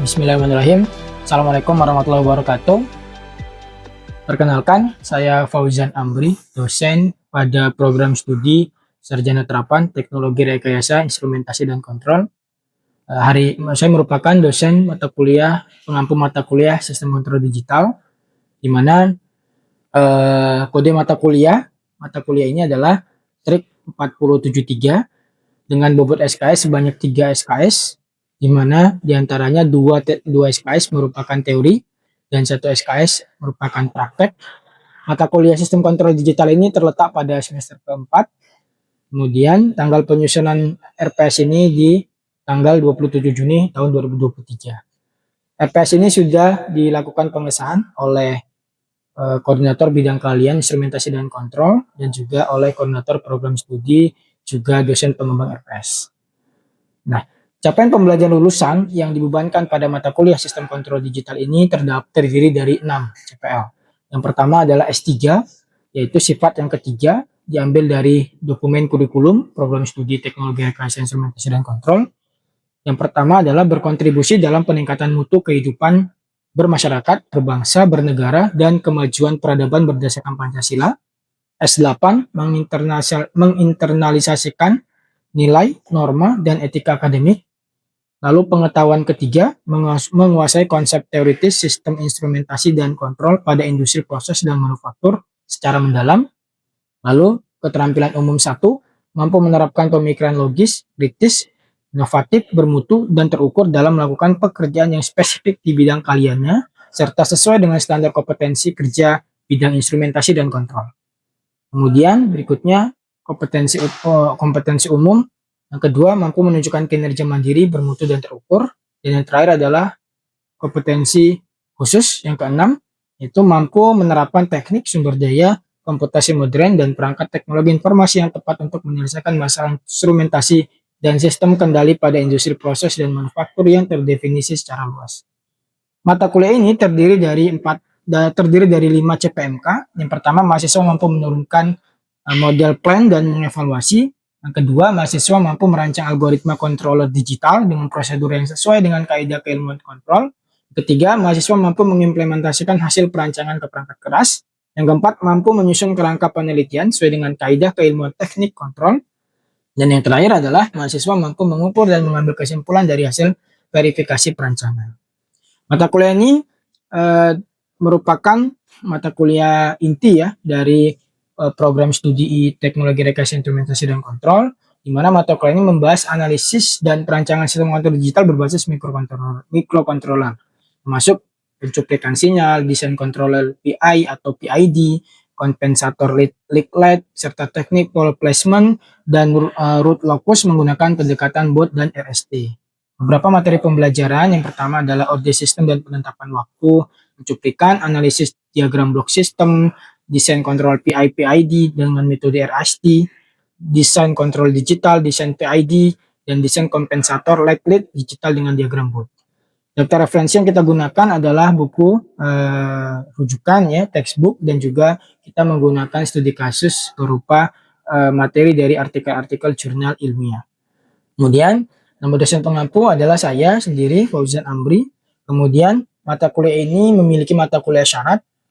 Bismillahirrahmanirrahim. Assalamualaikum warahmatullahi wabarakatuh. Perkenalkan, saya Fauzan Amri, dosen pada program studi Sarjana Terapan Teknologi Rekayasa Instrumentasi dan Kontrol. Saya merupakan dosen mata kuliah pengampu mata kuliah Sistem Kontrol Digital, di mana kode mata kuliah ini adalah TRIK 473 dengan bobot SKS sebanyak 3 SKS, di mana diantaranya 2 SKS merupakan teori dan 1 SKS merupakan praktek. Mata kuliah Sistem Kontrol Digital ini terletak pada semester keempat. Kemudian tanggal penyusunan RPS ini di tanggal 27 Juni tahun 2023. RPS ini sudah dilakukan pengesahan oleh koordinator bidang keahlian instrumentasi dan kontrol dan juga oleh koordinator program studi juga dosen pengembang RPS. Nah, capaian pembelajaran lulusan yang dibebankan pada mata kuliah Sistem Kontrol Digital ini terdiri dari 6 CPL. Yang pertama adalah S3, yaitu sifat yang ketiga, diambil dari dokumen kurikulum program studi Teknologi Rekayasa Instrumentasi dan Kontrol. Yang pertama adalah berkontribusi dalam peningkatan mutu kehidupan bermasyarakat, berbangsa, bernegara, dan kemajuan peradaban berdasarkan Pancasila. S8, menginternalisasikan nilai, norma, dan etika akademik. Lalu pengetahuan ketiga, menguasai konsep teoritis sistem instrumentasi dan kontrol pada industri proses dan manufaktur secara mendalam. Lalu keterampilan umum 1, mampu menerapkan pemikiran logis, kritis, inovatif, bermutu, dan terukur dalam melakukan pekerjaan yang spesifik di bidang keahliannya, serta sesuai dengan standar kompetensi kerja bidang instrumentasi dan kontrol. Kemudian berikutnya kompetensi umum. Yang kedua, mampu menunjukkan kinerja mandiri, bermutu, dan terukur. Dan yang terakhir adalah kompetensi khusus. Yang keenam, itu mampu menerapkan teknik, sumber daya, komputasi modern, dan perangkat teknologi informasi yang tepat untuk menyelesaikan masalah instrumentasi dan sistem kendali pada industri proses dan manufaktur yang terdefinisi secara luas. Mata kuliah ini terdiri dari 5 CPMK. Yang pertama, mahasiswa mampu menurunkan model plan dan mengevaluasi. Yang kedua, mahasiswa mampu merancang algoritma controller digital dengan prosedur yang sesuai dengan kaidah keilmuan kontrol. Ketiga, mahasiswa mampu mengimplementasikan hasil perancangan ke perangkat keras. Yang keempat, mampu menyusun kerangka penelitian sesuai dengan kaidah keilmuan teknik kontrol. Dan yang terakhir adalah mahasiswa mampu mengukur dan mengambil kesimpulan dari hasil verifikasi perancangan. Mata kuliah ini merupakan mata kuliah inti ya dari program studi Teknologi Rekayasa Instrumentasi dan Kontrol, di mana mata kuliah ini membahas analisis dan perancangan sistem kontrol digital berbasis mikrokontroler, termasuk pencuplikan sinyal, desain controller PI atau PID, kompensator leaflet, serta teknik pool placement dan root locus menggunakan pendekatan BOT dan RST. Beberapa materi pembelajaran, yang pertama adalah order system dan penetapan waktu, pencuplikan, analisis diagram blok sistem, desain kontrol PI/PID dengan metode RST, desain kontrol digital, desain PID, dan desain kompensator leaflet digital dengan diagram BOT. Daftar referensi yang kita gunakan adalah buku rujukan ya, textbook, dan juga kita menggunakan studi kasus berupa materi dari artikel-artikel jurnal ilmiah. Kemudian nama dosen pengampu adalah saya sendiri, Fauzan Amri. Kemudian mata kuliah ini memiliki mata kuliah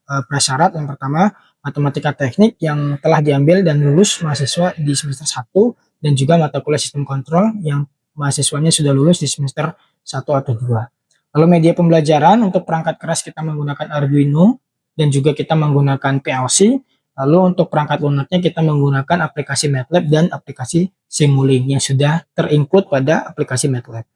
prasyarat. Yang pertama, matematika teknik yang telah diambil dan lulus mahasiswa di semester 1, dan juga mata kuliah sistem kontrol yang mahasiswanya sudah lulus di semester 1 atau 2. Lalu media pembelajaran untuk perangkat keras kita menggunakan Arduino dan juga kita menggunakan PLC. Lalu untuk perangkat lunaknya kita menggunakan aplikasi MATLAB dan aplikasi Simulink yang sudah terinclude pada aplikasi MATLAB.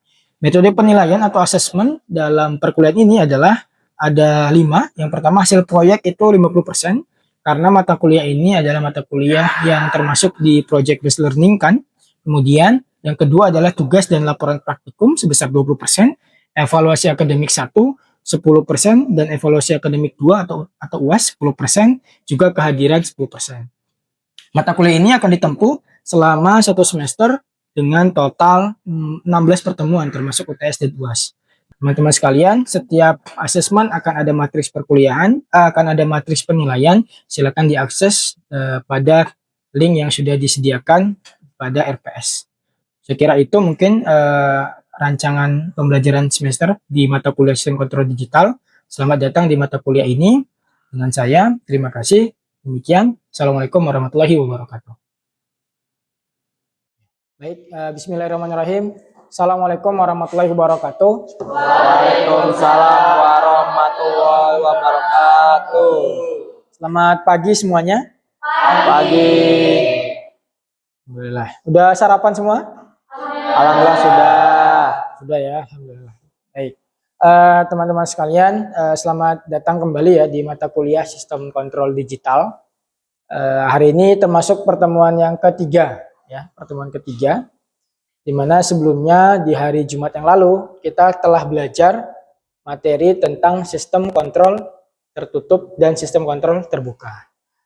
Metode penilaian atau assessment dalam perkuliahan ini adalah ada 5. Yang pertama, hasil proyek itu 50%, karena mata kuliah ini adalah mata kuliah yang termasuk di project based learning kan. Kemudian yang kedua adalah tugas dan laporan praktikum sebesar 20%, evaluasi akademik 1 10%, dan evaluasi akademik 2 atau UAS 10%, juga kehadiran 10%. Mata kuliah ini akan ditempuh selama 1 semester dengan total 16 pertemuan termasuk UTS dan UAS. Teman-teman sekalian, setiap asesmen akan ada matriks perkuliahan, akan ada matriks penilaian. Silakan diakses pada link yang sudah disediakan pada RPS. Saya kira itu mungkin rancangan pembelajaran semester di mata kuliah Sistem Kontrol Digital. Selamat datang di mata kuliah ini dengan saya. Terima kasih. Demikian. Assalamualaikum warahmatullahi wabarakatuh. Baik, bismillahirrahmanirrahim. Assalamualaikum warahmatullahi wabarakatuh. Waalaikumsalam warahmatullahi wabarakatuh. Selamat pagi semuanya. Pagi. Alhamdulillah. Udah sarapan semua? Alhamdulillah sudah. Sudah ya, alhamdulillah. Baik. Teman-teman sekalian, selamat datang kembali ya di mata kuliah Sistem Kontrol Digital. Hari ini termasuk pertemuan yang ketiga ya, pertemuan ketiga. Di mana sebelumnya di hari Jumat yang lalu kita telah belajar materi tentang sistem kontrol tertutup dan sistem kontrol terbuka.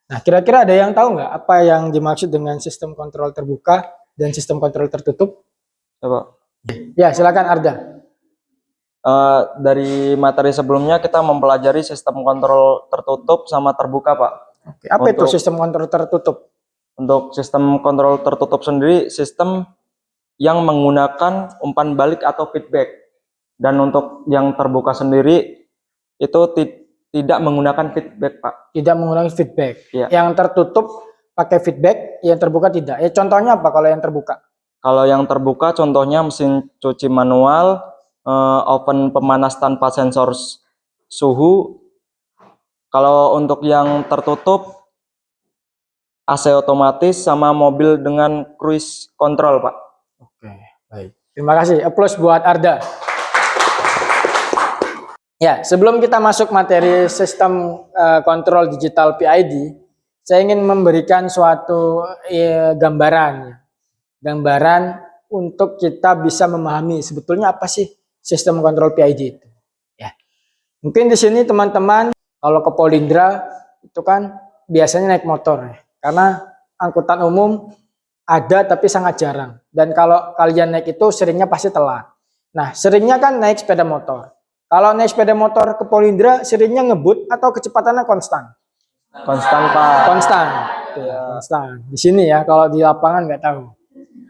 Nah, kira-kira ada yang tahu nggak apa yang dimaksud dengan sistem kontrol terbuka dan sistem kontrol tertutup? Coba. Ya, silakan Arda. Dari materi sebelumnya kita mempelajari sistem kontrol tertutup sama terbuka, Pak. Oke, apa itu sistem kontrol tertutup? Untuk sistem kontrol tertutup sendiri, sistem yang menggunakan umpan balik atau feedback. Dan untuk yang terbuka sendiri itu tidak menggunakan feedback, Pak. Tidak menggunakan feedback. Ya. Yang tertutup pakai feedback, yang terbuka tidak. Ya, contohnya apa kalau yang terbuka? Kalau yang terbuka contohnya mesin cuci manual, oven pemanas tanpa sensor suhu. Kalau untuk yang tertutup AC otomatis sama mobil dengan cruise control, Pak. Oke, baik. Terima kasih. Applause buat Arda. Ya, sebelum kita masuk materi sistem kontrol digital PID, saya ingin memberikan suatu gambaran untuk kita bisa memahami sebetulnya apa sih sistem kontrol PID itu. Ya, mungkin di sini teman-teman kalau ke Polindra itu kan biasanya naik motor, ya, karena angkutan umum ada tapi sangat jarang. Dan kalau kalian naik itu seringnya pasti telat. Nah, seringnya kan naik sepeda motor. Kalau naik sepeda motor ke Polindra seringnya ngebut atau kecepatannya konstan? Konstan, Pak. Konstan. Konstan. Di sini ya, kalau di lapangan nggak tahu.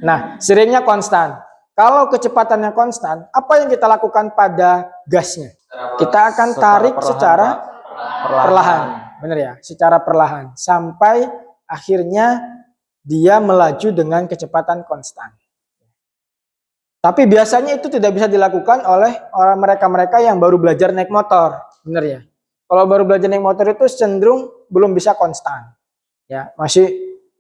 Nah, seringnya konstan. Kalau kecepatannya konstan, apa yang kita lakukan pada gasnya? Kita akan tarik secara perlahan. Benar ya? Secara perlahan. Sampai akhirnya dia melaju dengan kecepatan konstan. Tapi biasanya itu tidak bisa dilakukan oleh mereka-mereka yang baru belajar naik motor. Benar ya? Kalau baru belajar naik motor itu cenderung belum bisa konstan. Ya, masih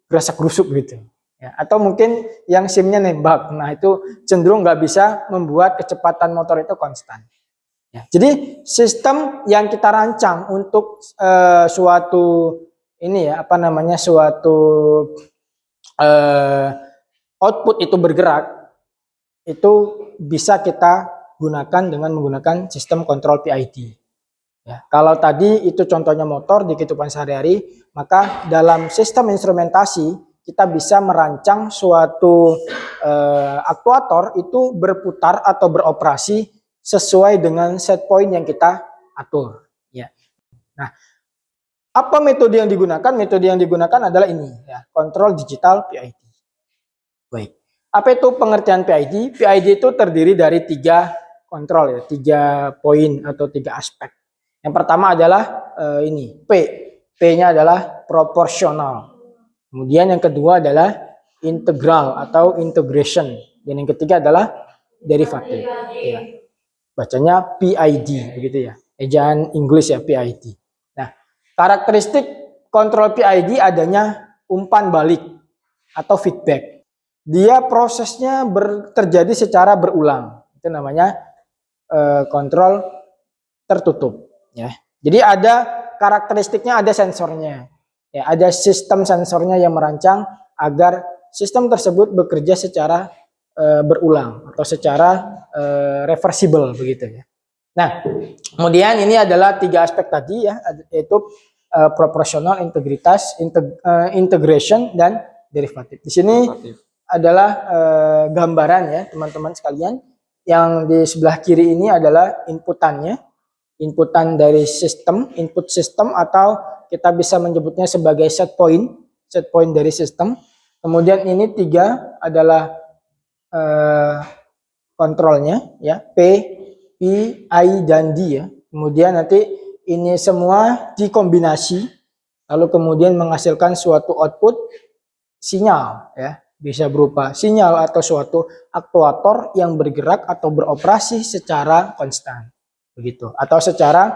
gerasak-gerusuk gitu. Ya, atau mungkin yang SIM-nya nembak. Nah, itu cenderung nggak bisa membuat kecepatan motor itu konstan. Ya, jadi sistem yang kita rancang untuk suatu output itu bergerak, itu bisa kita gunakan dengan menggunakan sistem kontrol PID. Ya, kalau tadi itu contohnya motor di kehidupan sehari-hari, maka dalam sistem instrumentasi kita bisa merancang suatu aktuator itu berputar atau beroperasi sesuai dengan set point yang kita atur. Ya. Nah, apa metode yang digunakan? Metode yang digunakan adalah ini, ya, kontrol digital PID. Baik. Apa itu pengertian PID? PID itu terdiri dari 3 kontrol ya, 3 poin atau 3 aspek. Yang pertama adalah ini, P. P-nya adalah proporsional. Kemudian yang kedua adalah integral atau integration. Dan yang ketiga adalah derivatif. Ya. Bacanya PID begitu ya. Ejaan Inggris ya, PID. Nah, karakteristik kontrol PID adanya umpan balik atau feedback. Dia prosesnya terjadi secara berulang. Itu namanya kontrol tertutup. Ya. Jadi ada karakteristiknya, ada sensornya. Ya, ada sistem sensornya yang merancang agar sistem tersebut bekerja secara berulang atau secara reversible begitu ya. Nah, kemudian ini adalah 3 aspek tadi ya, yaitu proporsional, integritas, integration dan derivatif. Di sini adalah gambaran ya teman-teman sekalian. Yang di sebelah kiri ini adalah inputannya, inputan dari sistem, input sistem, atau kita bisa menyebutnya sebagai set point dari sistem. Kemudian ini 3 adalah kontrolnya ya, P, I, dan D ya. Kemudian nanti ini semua dikombinasi lalu kemudian menghasilkan suatu output sinyal ya. Bisa berupa sinyal atau suatu aktuator yang bergerak atau beroperasi secara konstan begitu, atau secara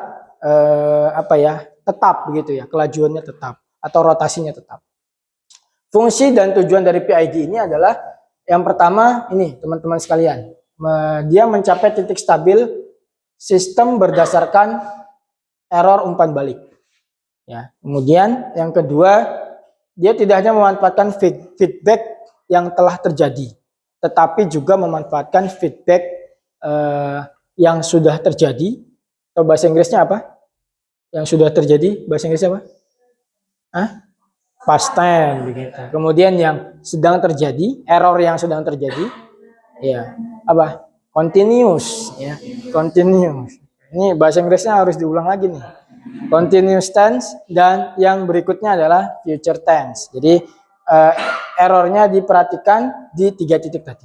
tetap begitu ya, kelajuannya tetap atau rotasinya tetap. Fungsi dan tujuan dari PID ini adalah yang pertama ini teman-teman sekalian, dia mencapai titik stabil sistem berdasarkan error umpan balik ya. Kemudian yang kedua, dia tidak hanya memanfaatkan feedback yang telah terjadi, tetapi juga memanfaatkan feedback yang sudah terjadi, atau bahasa Inggrisnya apa? Yang sudah terjadi, bahasa Inggrisnya apa? Past tense begitu. Kemudian yang sedang terjadi, error yang sedang terjadi, ya apa? Continuous, ya, continuous. Ini bahasa Inggrisnya harus diulang lagi nih. Continuous tense, dan yang berikutnya adalah future tense. Jadi errornya diperhatikan di 3 titik tadi.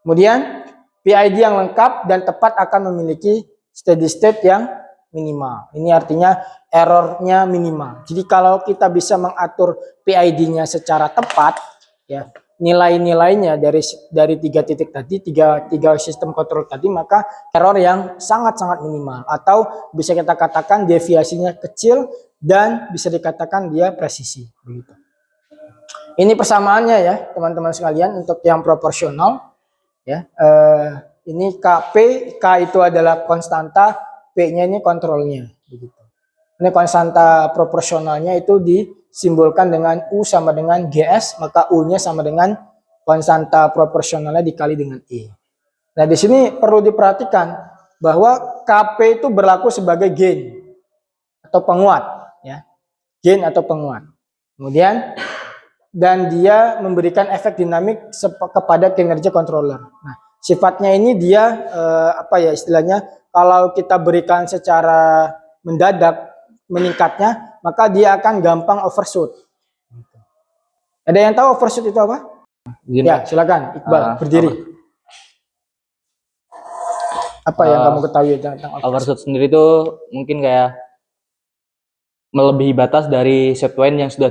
Kemudian PID yang lengkap dan tepat akan memiliki steady state yang minimal. Ini artinya errornya minimal. Jadi kalau kita bisa mengatur PID-nya secara tepat, ya nilai-nilainya dari 3 titik tadi, tiga sistem kontrol tadi, maka error yang sangat-sangat minimal, atau bisa kita katakan deviasinya kecil dan bisa dikatakan dia presisi. Begitu. Ini persamaannya ya teman-teman sekalian untuk yang proporsional ya. Ini KP, K itu adalah konstanta, P-nya ini kontrolnya begitu. Ini konstanta proporsionalnya itu disimbolkan dengan U sama dengan GS, maka U-nya sama dengan konstanta proporsionalnya dikali dengan E. Nah, di sini perlu diperhatikan bahwa KP itu berlaku sebagai gain atau penguat ya. Gain atau penguat. Kemudian dan dia memberikan efek dinamik kepada kinerja controller. Nah, sifatnya ini dia istilahnya kalau kita berikan secara mendadak meningkatnya, maka dia akan gampang overshoot. Ada yang tahu overshoot itu apa? Gini, ya, silakan Iqbal berdiri. Apa yang kamu ketahui tentang overshoot sendiri itu mungkin kayak melebihi batas dari set point yang sudah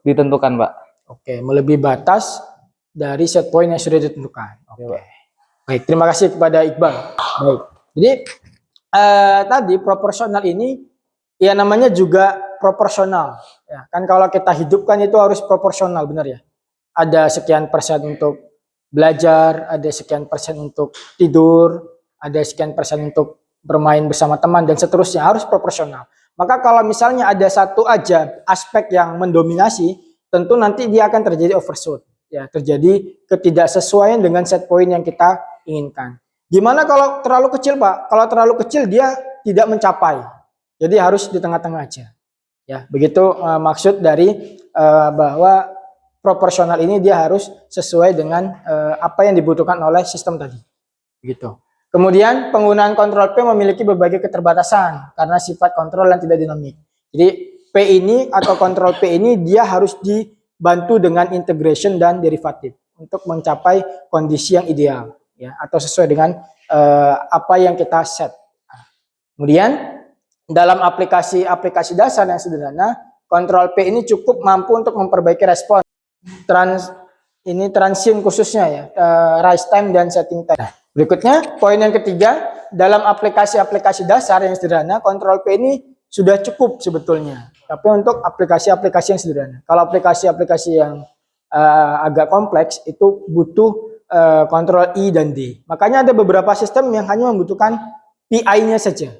ditentukan, Pak. Oke, melebihi batas dari set point yang sudah ditentukan. Oke. Baik, terima kasih kepada Iqbal. Baik. Jadi tadi proporsional ini ya namanya juga proporsional. Ya, kan kalau kita hidupkan itu harus proporsional, benar ya? Ada sekian persen untuk belajar, ada sekian persen untuk tidur, ada sekian persen untuk bermain bersama teman dan seterusnya, harus proporsional. Maka kalau misalnya ada satu aja aspek yang mendominasi, tentu nanti dia akan terjadi overshoot. Ya, terjadi ketidaksesuaian dengan set point yang kita inginkan. Gimana kalau terlalu kecil, Pak? Kalau terlalu kecil dia tidak mencapai. Jadi harus di tengah-tengah aja. Ya, begitu maksud dari bahwa proporsional ini dia harus sesuai dengan apa yang dibutuhkan oleh sistem tadi. Begitu. Kemudian penggunaan kontrol P memiliki berbagai keterbatasan karena sifat kontrol yang tidak dinamik. Jadi P ini atau kontrol P ini dia harus dibantu dengan integration dan derivatif untuk mencapai kondisi yang ideal ya, atau sesuai dengan apa yang kita set. Kemudian dalam aplikasi dasar yang sederhana, kontrol P ini cukup mampu untuk memperbaiki respon transient khususnya ya, rise time dan setting time. Nah, berikutnya poin yang ketiga, dalam aplikasi dasar yang sederhana, kontrol P ini sudah cukup sebetulnya. Tapi untuk aplikasi-aplikasi yang sederhana. Kalau aplikasi-aplikasi yang agak kompleks itu butuh kontrol I dan D. Makanya ada beberapa sistem yang hanya membutuhkan PI-nya saja.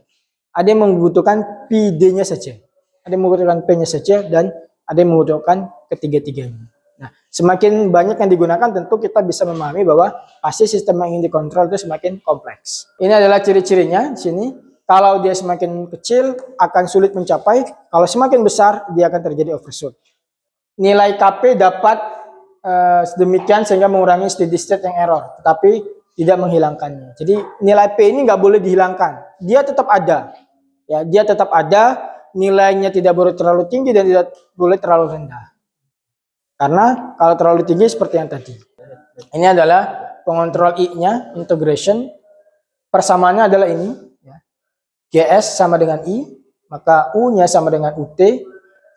Ada yang membutuhkan PD-nya saja. Ada yang membutuhkan P-nya saja dan ada yang membutuhkan ketiga-tiganya. Nah, semakin banyak yang digunakan tentu kita bisa memahami bahwa pasti sistem yang ingin dikontrol itu semakin kompleks. Ini adalah ciri-cirinya di sini. Kalau dia semakin kecil akan sulit mencapai, kalau semakin besar dia akan terjadi overshoot. Nilai KP dapat sedemikian sehingga mengurangi steady state yang error, tetapi tidak menghilangkannya. Jadi nilai P ini nggak boleh dihilangkan, dia tetap ada. Ya, dia tetap ada, nilainya tidak boleh terlalu tinggi dan tidak boleh terlalu rendah. Karena kalau terlalu tinggi seperti yang tadi. Ini adalah pengontrol I-nya, integration, persamaannya adalah ini. Ya. GS sama dengan I, maka U-nya sama dengan UT.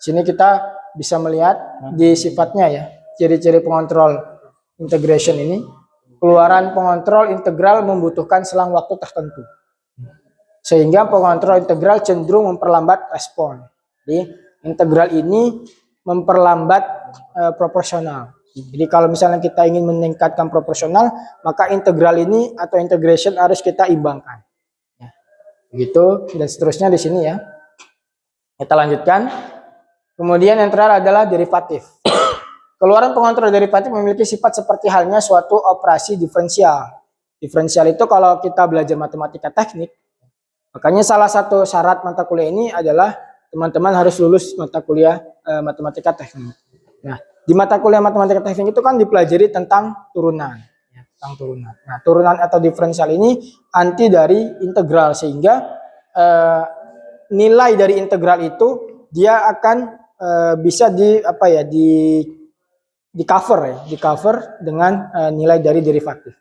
Sini kita bisa melihat di sifatnya ya, ciri-ciri pengontrol integration ini. Keluaran pengontrol integral membutuhkan selang waktu tertentu. Sehingga pengontrol integral cenderung memperlambat respon. Jadi integral ini memperlambat proporsional. Jadi kalau misalnya kita ingin meningkatkan proporsional, maka integral ini atau integration harus kita imbangkan. Ya. Begitu dan seterusnya di sini ya. Kita lanjutkan. Kemudian yang terakhir adalah derivatif. Keluaran pengontrol derivatif memiliki sifat seperti halnya suatu operasi diferensial. Diferensial itu kalau kita belajar matematika teknik, makanya salah satu syarat mata kuliah ini adalah teman-teman harus lulus mata kuliah matematika teknik. Nah, di mata kuliah matematika teknik itu kan dipelajari tentang turunan. Ya, tentang turunan. Nah, turunan atau diferensial ini anti dari integral, sehingga nilai dari integral itu dia akan bisa di cover dengan nilai dari derivatif.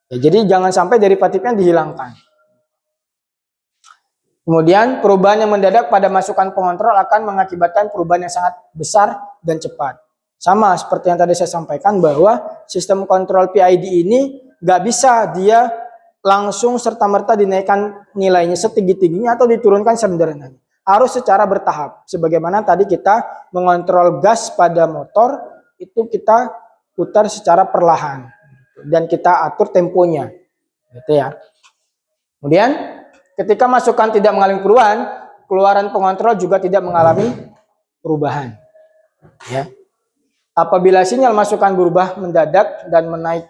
Ya, jadi jangan sampai derivatifnya dihilangkan. Kemudian perubahan yang mendadak pada masukan pengontrol akan mengakibatkan perubahan yang sangat besar dan cepat. Sama seperti yang tadi saya sampaikan bahwa sistem kontrol PID ini nggak bisa dia langsung serta-merta dinaikkan nilainya setinggi-tingginya atau diturunkan sederhana. Harus secara bertahap. Sebagaimana tadi kita mengontrol gas pada motor, itu kita putar secara perlahan. Dan kita atur temponya. Gitu ya. Kemudian ketika masukan tidak mengalami perubahan, keluaran pengontrol juga tidak mengalami perubahan. Ya. Apabila sinyal masukan berubah mendadak dan menaik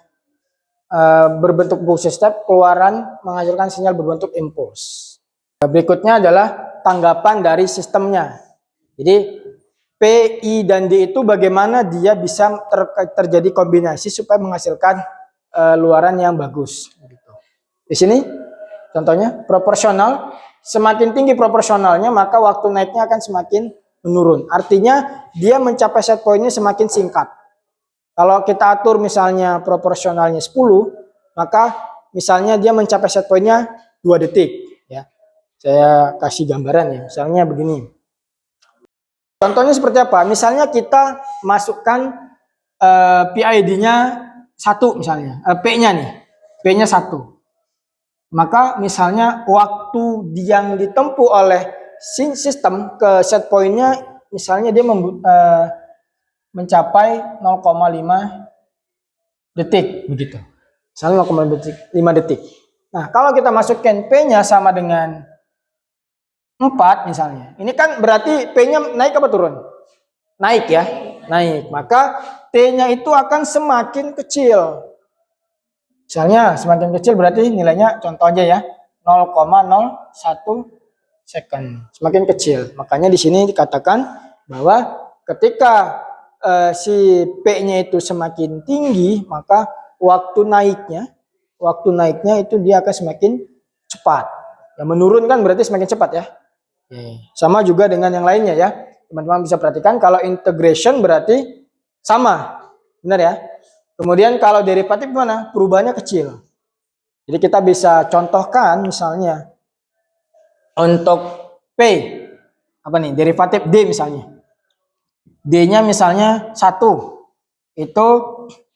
berbentuk pulse step, keluaran menghasilkan sinyal berbentuk impuls. Berikutnya adalah tanggapan dari sistemnya. Jadi P, I, dan D itu bagaimana dia bisa terjadi kombinasi supaya menghasilkan luaran yang bagus. Di sini contohnya proporsional, semakin tinggi proporsionalnya maka waktu naiknya akan semakin menurun. Artinya dia mencapai set pointnya semakin singkat. Kalau kita atur misalnya proporsionalnya 10, maka misalnya dia mencapai set pointnya 2 detik. Ya. Saya kasih gambaran ya, misalnya begini. Contohnya seperti apa? Misalnya kita masukkan PID-nya 1 misalnya, P-nya nih, P-nya 1. Maka misalnya waktu yang ditempuh oleh sistem ke set point-nya misalnya dia mencapai 0,5 detik begitu. Misalnya 0,5 detik. Nah, kalau kita masukkan P-nya sama dengan 4 misalnya. Ini kan berarti P-nya naik apa turun? Naik ya, naik. Maka T-nya itu akan semakin kecil. Misalnya semakin kecil berarti nilainya contoh aja ya 0,01 second. Semakin kecil. Makanya di sini dikatakan bahwa ketika si P-nya itu semakin tinggi, maka waktu naiknya itu dia akan semakin cepat. Yang menurun kan berarti semakin cepat ya. Sama juga dengan yang lainnya ya. Teman-teman bisa perhatikan kalau integration berarti sama. Benar ya? Kemudian kalau derivatif gimana? Perubahannya kecil. Jadi kita bisa contohkan misalnya untuk P apa nih? Derivatif D misalnya. D-nya misalnya 1. Itu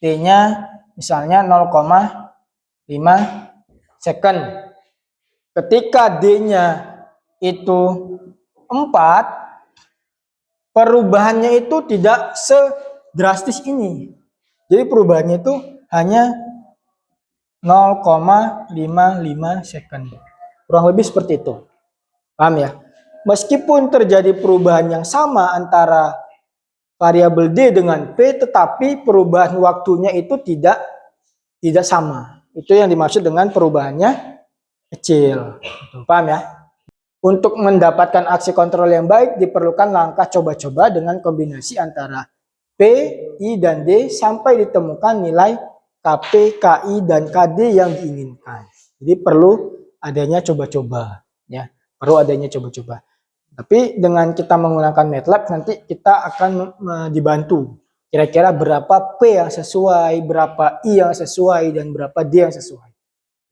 D-nya misalnya 0,5 second. Ketika D-nya itu 4, perubahannya itu tidak sedrastis ini. Jadi perubahannya itu hanya 0,55 second. Kurang lebih seperti itu. Paham ya? Meskipun terjadi perubahan yang sama antara variabel D dengan P, tetapi perubahan waktunya itu tidak sama. Itu yang dimaksud dengan perubahannya kecil. Paham ya? Untuk mendapatkan aksi kontrol yang baik diperlukan langkah coba-coba dengan kombinasi antara P, I, dan D sampai ditemukan nilai KP, KI, dan KD yang diinginkan. Jadi perlu adanya coba-coba. Ya, perlu adanya coba-coba. Tapi dengan kita menggunakan MATLAB nanti kita akan dibantu Kira-kira berapa P yang sesuai, berapa I yang sesuai, dan berapa D yang sesuai.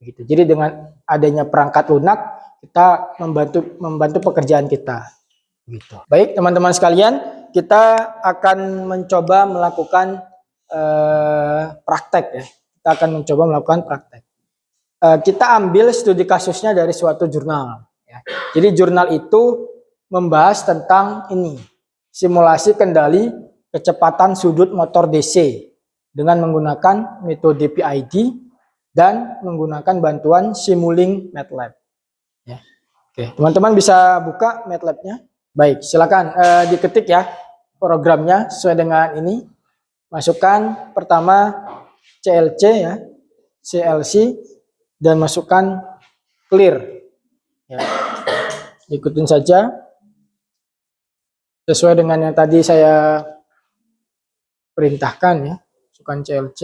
Begitu. Jadi dengan adanya perangkat lunak, kita membantu pekerjaan kita. Begitu. Baik teman-teman sekalian, kita akan mencoba melakukan praktek ya. Kita akan mencoba melakukan praktek. Kita ambil studi kasusnya dari suatu jurnal. Ya. Jadi jurnal itu membahas tentang ini, simulasi kendali kecepatan sudut motor DC dengan menggunakan metode PID dan menggunakan bantuan Simulink MATLAB. Ya. Oke, teman-teman bisa buka MATLAB-nya. Baik, silakan diketik ya programnya sesuai dengan ini. Masukkan pertama CLC ya, CLC dan masukkan clear. Ya. Ikutin saja sesuai dengan yang tadi saya perintahkan ya. Masukkan CLC.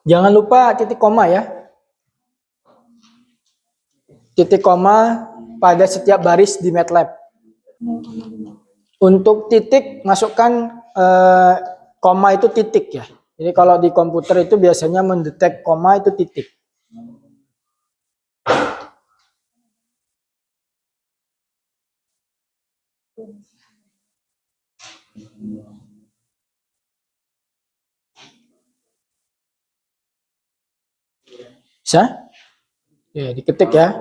Jangan lupa titik koma ya. Titik koma pada setiap baris di MATLAB. Untuk titik masukkan koma itu titik ya. Jadi kalau di komputer itu biasanya mendetek koma itu titik. Bisa? Ya, diketik ya.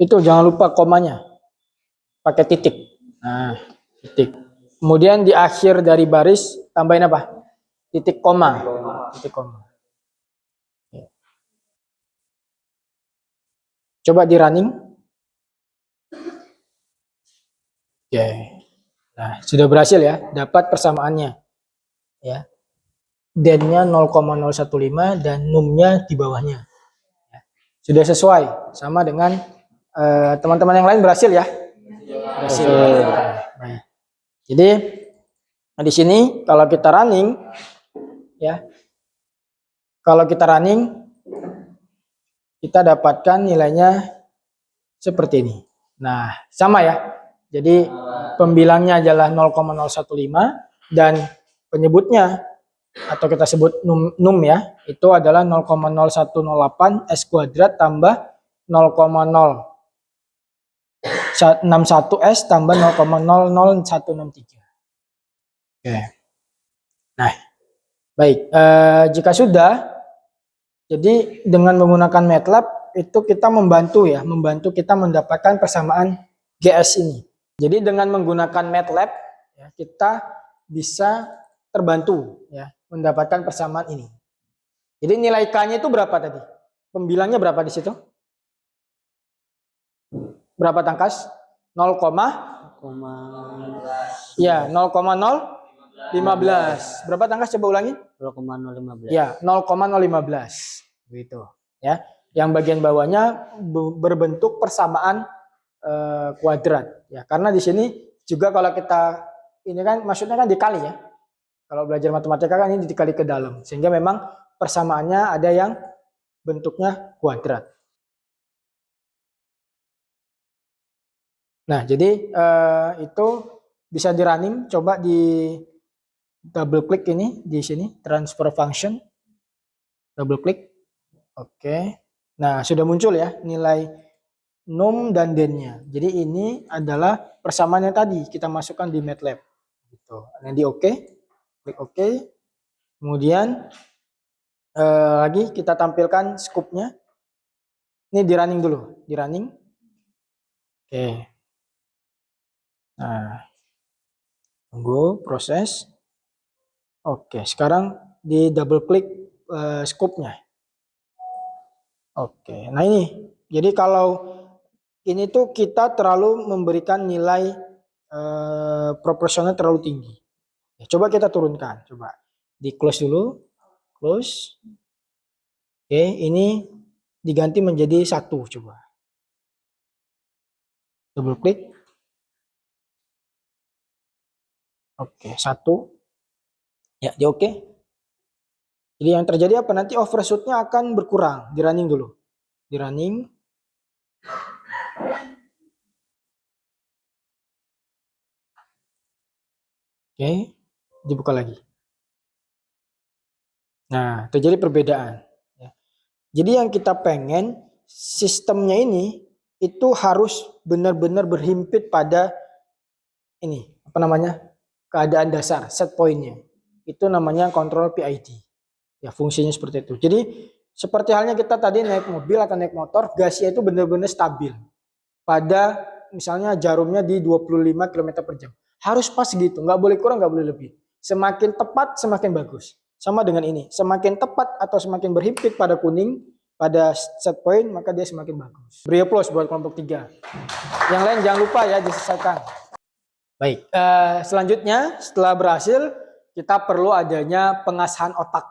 Itu jangan lupa komanya. Pakai titik. Nah, titik. Kemudian di akhir dari baris tambahin apa? Titik koma. Titik koma. Coba di running. Oke. Nah, sudah berhasil ya, dapat persamaannya. Ya. Den-nya 0,015 dan num-nya di bawahnya. Ya. Sudah sesuai sama dengan teman-teman yang lain berhasil ya? Berhasil. Baik. Jadi di sini kalau kita running ya. Kalau kita running kita dapatkan nilainya seperti ini. Nah, sama ya. Jadi pembilangnya adalah 0,015 dan penyebutnya atau kita sebut num ya, itu adalah 0,0108 S kuadrat tambah 0,061 S tambah 0,00163. Oke. Nah, baik. Jika sudah, jadi dengan menggunakan MATLAB itu kita membantu kita mendapatkan persamaan GS ini. Jadi dengan menggunakan MATLAB ya, kita bisa terbantu ya mendapatkan persamaan ini. Jadi nilai K-nya itu berapa tadi? Pembilangnya berapa di situ? Berapa tangkas? 0, ya 0,015. Berapa tangkas coba ulangi? 0,015. Ya, 0,015. Gitu ya. Yang bagian bawahnya berbentuk persamaan kuadrat ya. Karena di sini juga kalau kita ini kan maksudnya kan dikali ya. Kalau belajar matematika kan ini dikali ke dalam sehingga memang persamaannya ada yang bentuknya kuadrat. Nah, jadi itu bisa di running, coba di double klik ini di sini transfer function. Double klik. Oke. Nah, sudah muncul ya nilai num dan den-nya. Jadi ini adalah persamaan yang tadi kita masukkan di MATLAB. Gitu. Nah, di oke. Klik oke. Kemudian lagi kita tampilkan scope-nya. Ini di running dulu, di running. Oke. Nah, tunggu proses. Oke, sekarang di double klik scope-nya. Oke, nah ini. Jadi kalau ini tuh kita terlalu memberikan nilai proporsional terlalu tinggi. Ya, coba kita turunkan, coba di close dulu, close. Oke, ini diganti menjadi 1, coba. Double klik. Oke, 1. Ya, di oke. Jadi yang terjadi apa? Nanti overshootnya akan berkurang. Di running dulu. Di running. Oke, dibuka lagi. Nah, terjadi perbedaan. Ya. Jadi yang kita pengen sistemnya ini itu harus benar-benar berhimpit pada ini, apa namanya? Keadaan dasar, set pointnya. Itu namanya kontrol PID. Ya, fungsinya seperti itu. Jadi seperti halnya kita tadi naik mobil atau naik motor, gasnya itu benar-benar stabil. Pada misalnya jarumnya di 25 km per jam. Harus pas gitu, nggak boleh kurang, nggak boleh lebih. Semakin tepat, semakin bagus. Sama dengan ini, semakin tepat atau semakin berhimpit pada kuning, pada set point, maka dia semakin bagus. Beri aplaus buat kelompok 3. Yang lain jangan lupa ya diselesaikan. Baik, selanjutnya setelah berhasil, kita perlu adanya pengasahan otak.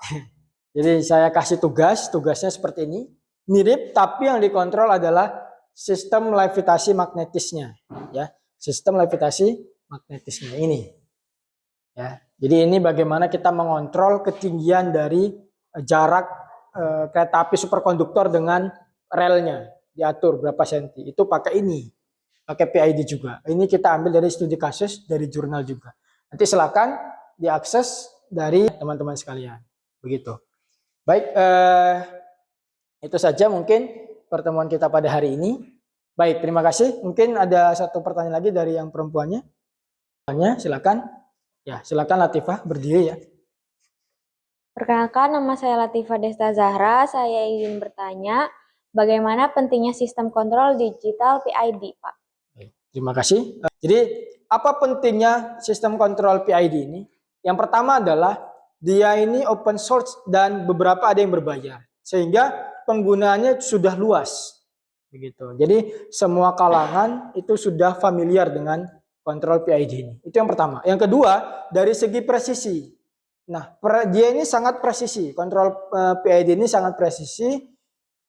Jadi saya kasih tugasnya seperti ini. Mirip, tapi yang dikontrol adalah sistem levitasi magnetisnya. Ya, sistem levitasi magnetisnya ini. Ya, jadi ini bagaimana kita mengontrol ketinggian dari jarak kereta api superkonduktor dengan relnya. Diatur berapa senti. Itu pakai ini. Pakai PID juga. Ini kita ambil dari studi kasus, dari jurnal juga. Nanti silakan diakses dari teman-teman sekalian. Begitu. Baik, itu saja mungkin pertemuan kita pada hari ini. Baik, terima kasih. Mungkin ada satu pertanyaan lagi dari yang perempuannya. Silakan. Ya, silakan Latifah, berdiri ya. Perkenalkan, nama saya Latifah Desta Zahra. Saya ingin bertanya, bagaimana pentingnya sistem kontrol digital PID, Pak? Terima kasih. Jadi, apa pentingnya sistem kontrol PID ini? Yang pertama adalah dia ini open source dan beberapa ada yang berbayar, sehingga penggunaannya sudah luas. Begitu. Jadi, semua kalangan itu sudah familiar dengan kontrol PID ini. Itu yang pertama. Yang kedua, dari segi presisi. Nah, dia ini sangat presisi. Kontrol PID ini sangat presisi.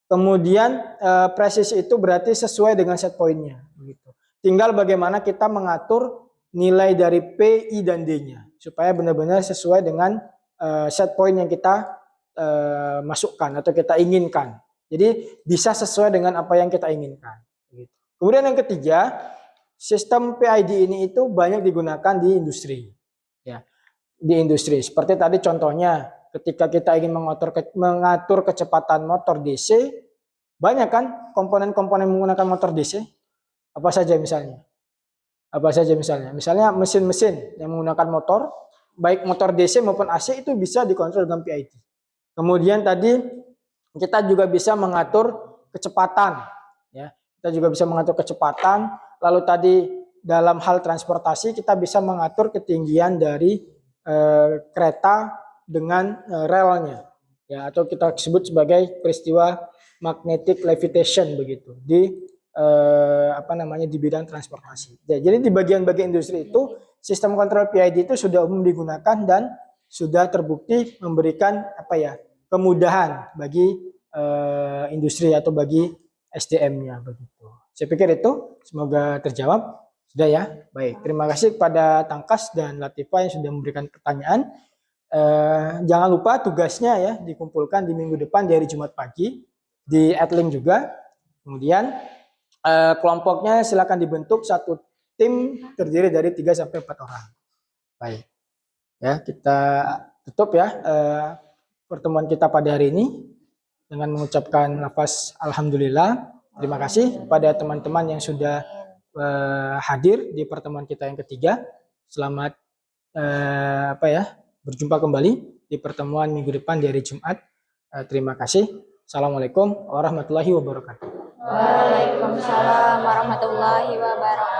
Kemudian presisi itu berarti sesuai dengan set point-nya. Begitu. Tinggal bagaimana kita mengatur nilai dari P, I, dan D-nya. Supaya benar-benar sesuai dengan set point yang kita masukkan atau kita inginkan. Jadi bisa sesuai dengan apa yang kita inginkan. Begitu. Kemudian yang ketiga, sistem PID ini itu banyak digunakan di industri. Ya, di industri. Seperti tadi contohnya, ketika kita ingin mengatur kecepatan motor DC, banyak kan komponen-komponen menggunakan motor DC? Apa saja misalnya? Misalnya mesin-mesin yang menggunakan motor, baik motor DC maupun AC itu bisa dikontrol dengan PID. Kemudian tadi kita juga bisa mengatur kecepatan. Ya, kita juga bisa mengatur kecepatan. Lalu tadi dalam hal transportasi kita bisa mengatur ketinggian dari kereta dengan relnya, ya, atau kita sebut sebagai peristiwa magnetic levitation begitu di di bidang transportasi. Ya, jadi di bagian-bagian industri itu sistem kontrol PID itu sudah umum digunakan dan sudah terbukti memberikan kemudahan bagi industri atau bagi SDM-nya begitu. Saya pikir itu semoga terjawab. Sudah ya? Baik, terima kasih kepada Tangkas dan Latifah yang sudah memberikan pertanyaan. Jangan lupa tugasnya ya dikumpulkan di minggu depan di hari Jumat pagi di Adlink juga. Kemudian kelompoknya silakan dibentuk satu tim terdiri dari 3 sampai 4 orang. Baik. Ya, kita tutup ya pertemuan kita pada hari ini dengan mengucapkan lafaz alhamdulillah. Terima kasih kepada teman-teman yang sudah hadir di pertemuan kita yang ketiga. Selamat berjumpa kembali di pertemuan minggu depan di hari Jumat. Terima kasih. Assalamualaikum warahmatullahi wabarakatuh. Waalaikumsalam warahmatullahi wabarakatuh.